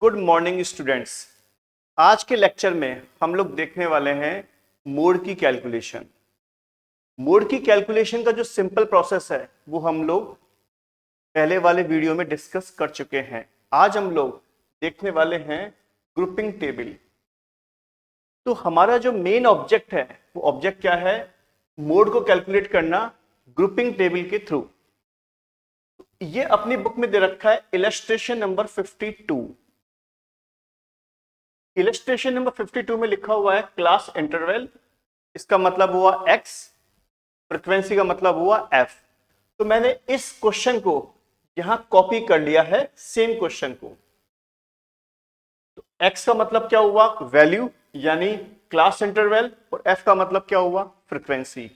Good morning students. आज के lecture में हम लोग देखने वाले हैं मोड की कैलकुलेशन। मोड की कैलकुलेशन का जो सिंपल प्रोसेस है वो हम लोग पहले वाले वीडियो में डिस्कस कर चुके हैं। आज हम लोग देखने वाले हैं ग्रुपिंग टेबल। तो हमारा जो मेन ऑब्जेक्ट है वो ऑब्जेक्ट क्या है? मोड को कैलकुलेट करना ग्रुपिंग टेबल के थ्रू। ये अपनी बुक में दे रखा है इलस्ट्रेशन नंबर 52। इलस्ट्रेशन नंबर 52 में लिखा हुआ है क्लास इंटरवल, इसका मतलब हुआ x, फ्रीक्वेंसी का मतलब हुआ f। तो मैंने इस क्वेश्चन को यहां कॉपी कर लिया है, सेम क्वेश्चन को। तो x का मतलब क्या हुआ? वैल्यू यानी क्लास इंटरवल, और f का मतलब क्या हुआ? फ्रीक्वेंसी।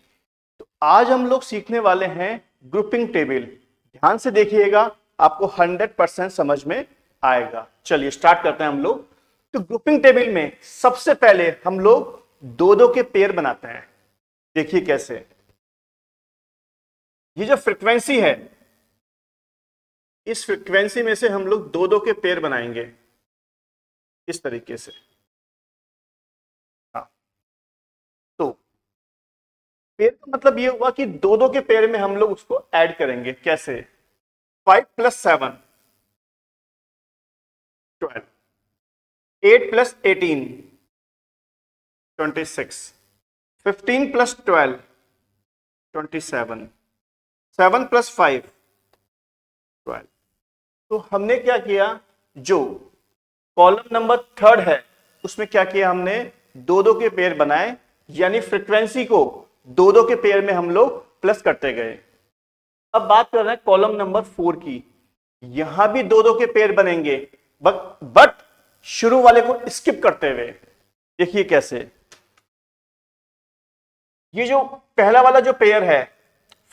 तो आज हम लोग सीखने वाले हैं ग्रुपिंग टेबल। ध्यान से देखिएगा, आपको 100% समझ में आएगा। चलिए स्टार्ट करते हैं हम लोग। तो ग्रुपिंग टेबल में सबसे पहले हम लोग दो दो के पेयर बनाते हैं। देखिए कैसे। ये जो फ्रीक्वेंसी है, इस फ्रीक्वेंसी में से हम लोग दो दो के पेयर बनाएंगे इस तरीके से। हाँ, तो पेयर का मतलब ये हुआ कि दो दो के पेयर में हम लोग उसको ऐड करेंगे। कैसे? 5 + 7 12, 8 + 18 26, 15 + 12 27, 7 + 5 12। तो हमने क्या किया, जो कॉलम नंबर थर्ड है उसमें क्या किया, हमने दो दो के पेयर बनाए, यानी फ्रीक्वेंसी को दो दो के पेयर में हम लोग प्लस करते गए। अब बात कर रहे हैं कॉलम नंबर 4 की। यहां भी दो दो के पेयर बनेंगे, बट शुरू वाले को स्किप करते हुए। देखिए कैसे। ये जो पहला वाला जो पेयर है,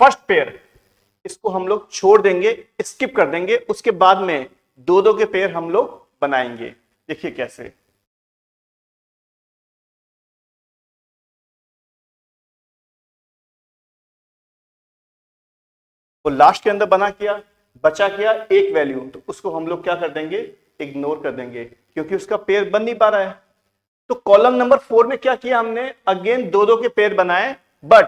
फर्स्ट पेयर, इसको हम लोग छोड़ देंगे, स्किप कर देंगे। उसके बाद में दो दो के पेयर हम लोग बनाएंगे। देखिए कैसे। वो लास्ट के अंदर बना किया, बचा किया एक वैल्यू, तो उसको हम लोग क्या कर देंगे? इग्नोर कर देंगे, क्योंकि उसका पेयर बन नहीं पा रहा है। तो कॉलम नंबर 4 में क्या किया हमने? अगेन दो दो के पेयर बनाए, बट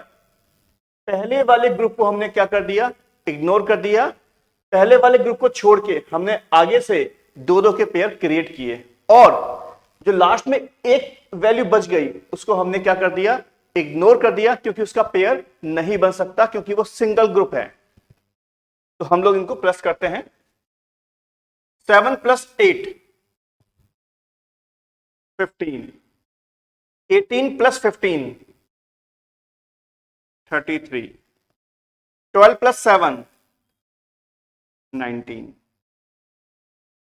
पहले वाले ग्रुप को हमने क्या कर दिया? इग्नोर कर दिया। पहले वाले ग्रुप को छोड़ के हमने आगे से दो दो के पेयर क्रिएट किए, और जो लास्ट में एक वैल्यू बच गई उसको हमने क्या कर दिया? इग्नोर कर दिया, क्योंकि उसका पेयर नहीं बन सकता, क्योंकि वो सिंगल ग्रुप है। तो हम लोग इनको प्लस करते हैं। 7 + 8 15, 18 + 15 33, 12 + 7 19।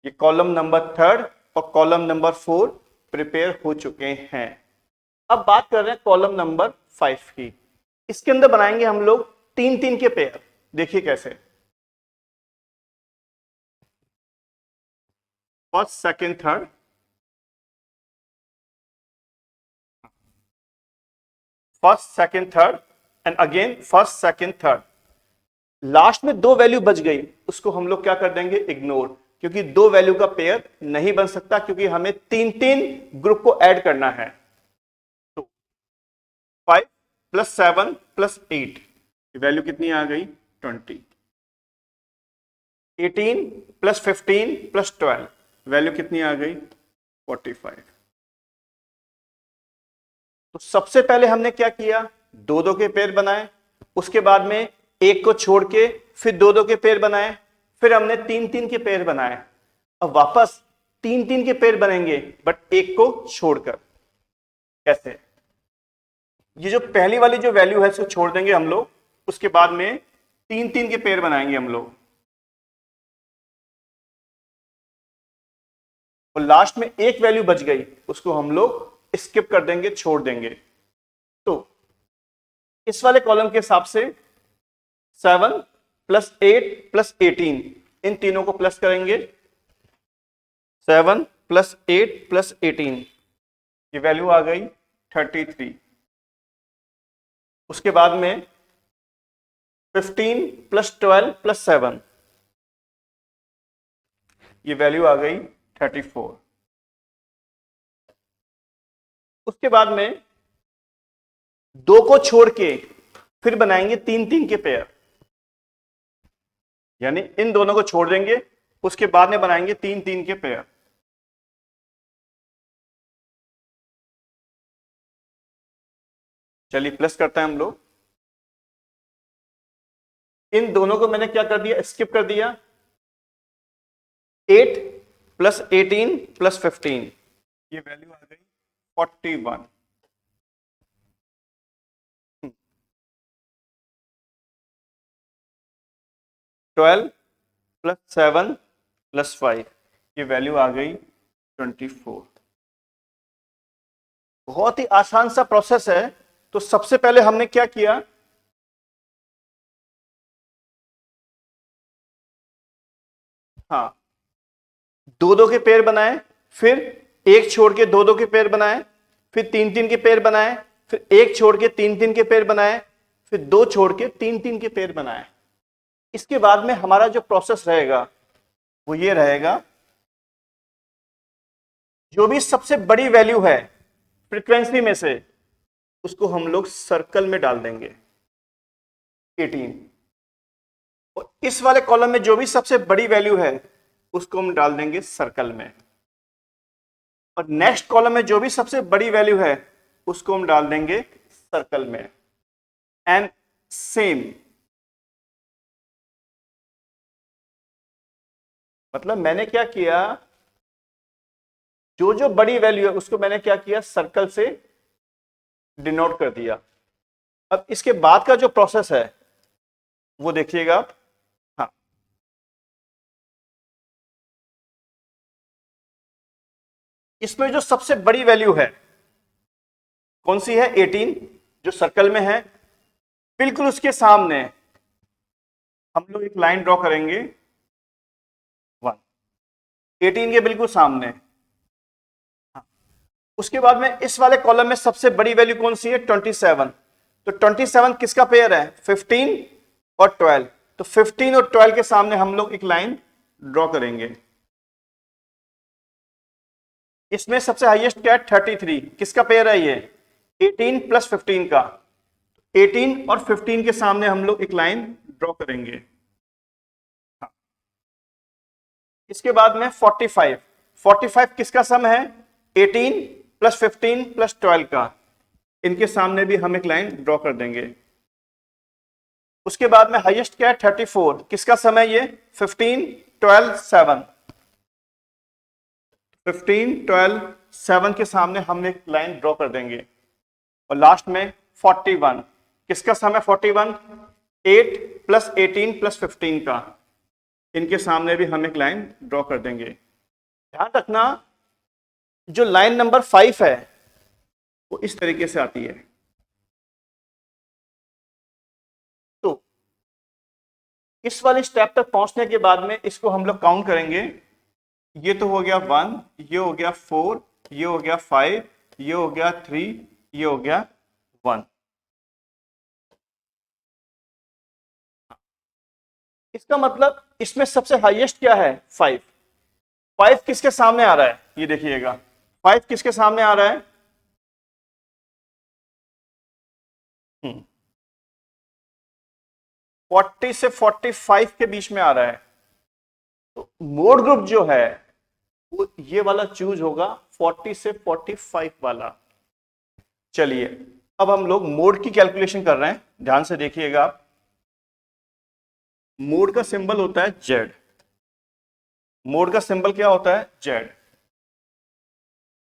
ये कॉलम नंबर थर्ड और कॉलम नंबर 4 प्रिपेयर हो चुके हैं। अब बात कर रहे हैं कॉलम नंबर 5 की। इसके अंदर बनाएंगे हम लोग तीन तीन के पेयर। देखिए कैसे। First, second, third, first, second, third, and again first, second, third. Last में दो वैल्यू बच गई, उसको हम लोग क्या कर देंगे? इग्नोर, क्योंकि दो वैल्यू का पेयर नहीं बन सकता, क्योंकि हमें तीन तीन ग्रुप को ऐड करना है। तो 5 + 7 + 8, वैल्यू कितनी आ गई? 20। 18 + 15 + 12, वैल्यू कितनी आ गई? 45। तो सबसे पहले हमने क्या किया? दो दो के पेयर बनाए, उसके बाद में एक को छोड़ के फिर दो दो के पेयर बनाए, फिर हमने तीन तीन के पेयर बनाए। अब वापस तीन तीन के पेयर बनेंगे, बट एक को छोड़कर। कैसे? ये जो पहली वाली जो वैल्यू है इसको छोड़ देंगे हम लोग, उसके बाद में तीन तीन के पेयर बनाएंगे हम लोग, और लास्ट में एक वैल्यू बच गई, उसको हम लोग स्किप कर देंगे, छोड़ देंगे। तो इस वाले कॉलम के हिसाब से 7 + 8 + 18, इन तीनों को प्लस करेंगे। 7 + 8 + 18, ये वैल्यू आ गई 33। उसके बाद में 15 + 12 + 7, ये वैल्यू आ गई 34। उसके बाद में 2 को छोड़ के फिर बनाएंगे 3-3 के पेयर, यानी इन दोनों को छोड़ देंगे, उसके बाद में बनाएंगे 3-3 के पेयर। चलिए प्लस करते हैं हम लोग। इन दोनों को मैंने क्या कर दिया, स्किप कर दिया। 8 + 18 + 15, ये वैल्यू आ गई 41। 12 + 7 + 5, ये वैल्यू आ गई 24। बहुत ही आसान सा प्रोसेस है। तो सबसे पहले हमने क्या किया, हाँ, 2-2 के पेयर बनाए, फिर एक छोड़ के 2-2 के पेयर बनाए, फिर 3-3 के पेयर बनाए, फिर एक छोड़ के 3-3 के पेयर बनाए, फिर 2 छोड़ के 3-3 के पेयर बनाए। इसके बाद में हमारा जो प्रोसेस रहेगा वो ये रहेगा, जो भी सबसे बड़ी वैल्यू है फ्रीक्वेंसी में से उसको हम लोग सर्कल में डाल देंगे 18, और इस वाले कॉलम में जो भी सबसे बड़ी वैल्यू है उसको हम डाल देंगे सर्कल में, और नेक्स्ट कॉलम में जो भी सबसे बड़ी वैल्यू है उसको हम डाल देंगे सर्कल में, एंड सेम। मतलब मैंने क्या किया, जो जो बड़ी वैल्यू है उसको मैंने क्या किया, सर्कल से डिनोट कर दिया। अब इसके बाद का जो प्रोसेस है वो देखिएगा आप। हाँ, इसमें जो सबसे बड़ी वैल्यू है कौन सी है, 18, जो सर्कल में है। बिल्कुल उसके सामने हम लोग एक लाइन ड्रॉ करेंगे 1, 18 के बिल्कुल सामने। हाँ। उसके बाद में इस वाले कॉलम में सबसे बड़ी वैल्यू कौन सी है, 27। तो 27 किसका पेयर है, 15 और 12। तो 15 और 12 के सामने हम लोग एक लाइन ड्रॉ करेंगे। इसमें सबसे हाईएस्ट क्या है, 33, किसका पेयर है ये, 18 + 15 का। 18 और 15 के सामने हम लोग एक लाइन ड्रॉ करेंगे। हाँ। इसके बाद में 45 किसका सम है, 18 + 15 + 12 का। इनके सामने भी हम एक लाइन ड्रॉ कर देंगे। उसके बाद में हाईएस्ट क्या है, 34, किसका सम है ये, 15 12 7। 15 12 7 के सामने हम एक लाइन ड्रॉ कर देंगे। और लास्ट में 41, किसका सम है 41, 8 + 18 + 15 का। इनके सामने भी हम एक लाइन ड्रॉ कर देंगे। ध्यान रखना, जो लाइन नंबर 5 है वो इस तरीके से आती है। तो इस वाले स्टेप तक पहुंचने के बाद में इसको हम लोग काउंट करेंगे। ये तो हो गया 1, ये हो गया 4, ये हो गया 5, ये हो गया 3, ये हो गया 1। इसका मतलब इसमें सबसे हाईएस्ट क्या है, 5। 5 किसके सामने आ रहा है, ये देखिएगा, 5 किसके सामने आ रहा है, 40 से 45 के बीच में आ रहा है। तो मोड ग्रुप जो है वो ये वाला चूज होगा, 40 से 45 वाला। चलिए अब हम लोग मोड की कैलकुलेशन कर रहे हैं, ध्यान से देखिएगा आप। मोड का सिंबल होता है जेड। मोड का सिंबल क्या होता है, जेड।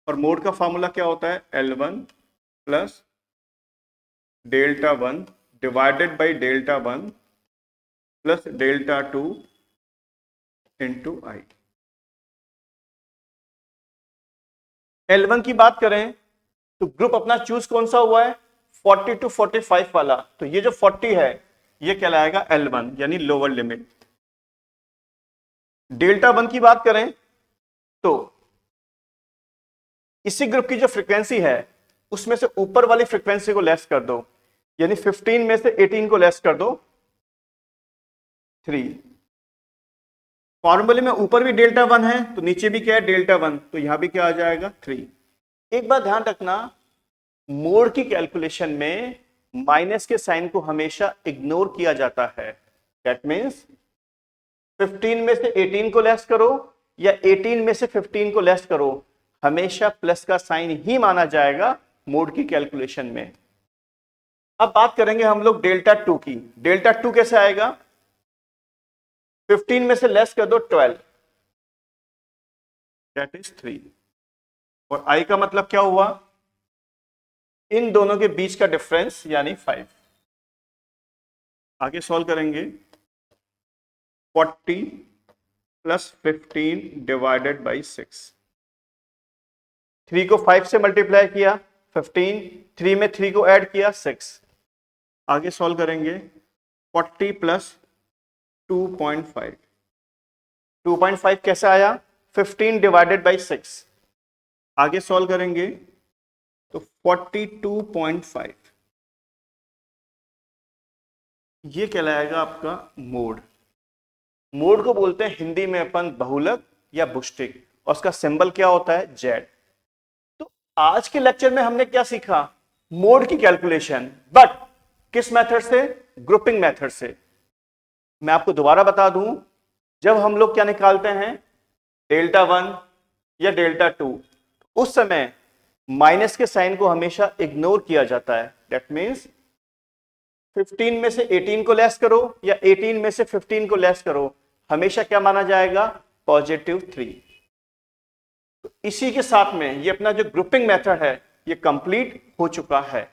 और मोड का फॉर्मूला क्या होता है, L1 + Δ1 divided by Δ1 + Δ2 × I। L1 की बात करें तो ग्रुप अपना चूज कौन सा हुआ है, 40 to 45 वाला। तो ये जो 40 है ये कहलाएगा L1 यानी लोअर लिमिट। Δ1 की बात करें तो इसी ग्रुप की जो फ्रीक्वेंसी है उसमें से ऊपर वाली फ्रीक्वेंसी को लेस कर दो, यानी 15 में से 18 को लेस कर दो, 3। फॉर्मूले में ऊपर भी डेल्टा 1 है तो नीचे भी क्या है डेल्टा 1, तो यहां भी क्या आ जाएगा 3। एक बात ध्यान रखना, मोड की कैलकुलेशन में माइनस के साइन को हमेशा इग्नोर किया जाता है। दैट मीन्स 15 में से 18 को लेस करो या 18 में से 15 को लेस करो, हमेशा प्लस का साइन ही माना जाएगा मोड की कैलकुलेशन में। अब बात करेंगे हम लोग डेल्टा 2 की। डेल्टा 2 कैसे आएगा? 15 में से लेस कर दो 12, दैट इज 3, और आई का मतलब क्या हुआ? इन दोनों के बीच का डिफरेंस यानी 5। आगे सॉल्व करेंगे। 40 प्लस 15 डिवाइडेड बाई 6। 3 को 5 से मल्टीप्लाई किया 15, 3 में 3 को ऐड किया 6। आगे सॉल्व करेंगे। 40 प्लस 2.5। 2.5 कैसे आया? 15 डिवाइडेड बाई 6। आगे सॉल्व करेंगे तो 42.5, ये कहलाएगा आपका मोड। मोड को बोलते हैं हिंदी में अपन बहुलक या बुस्टिक, और उसका सिंबल क्या होता है? जेड। तो आज के लेक्चर में हमने क्या सीखा? मोड की कैलकुलेशन, बट किस मेथड से? ग्रुपिंग मेथड से। मैं आपको दोबारा बता दूं, जब हम लोग क्या निकालते हैं डेल्टा 1 या डेल्टा 2, उस समय माइनस के साइन को हमेशा इग्नोर किया जाता है। दैट मीन्स 15 में से 18 को लेस करो या 18 में से 15 को लेस करो, हमेशा क्या माना जाएगा? पॉजिटिव 3। तो इसी के साथ में ये अपना जो ग्रुपिंग मेथड है ये कंप्लीट हो चुका है।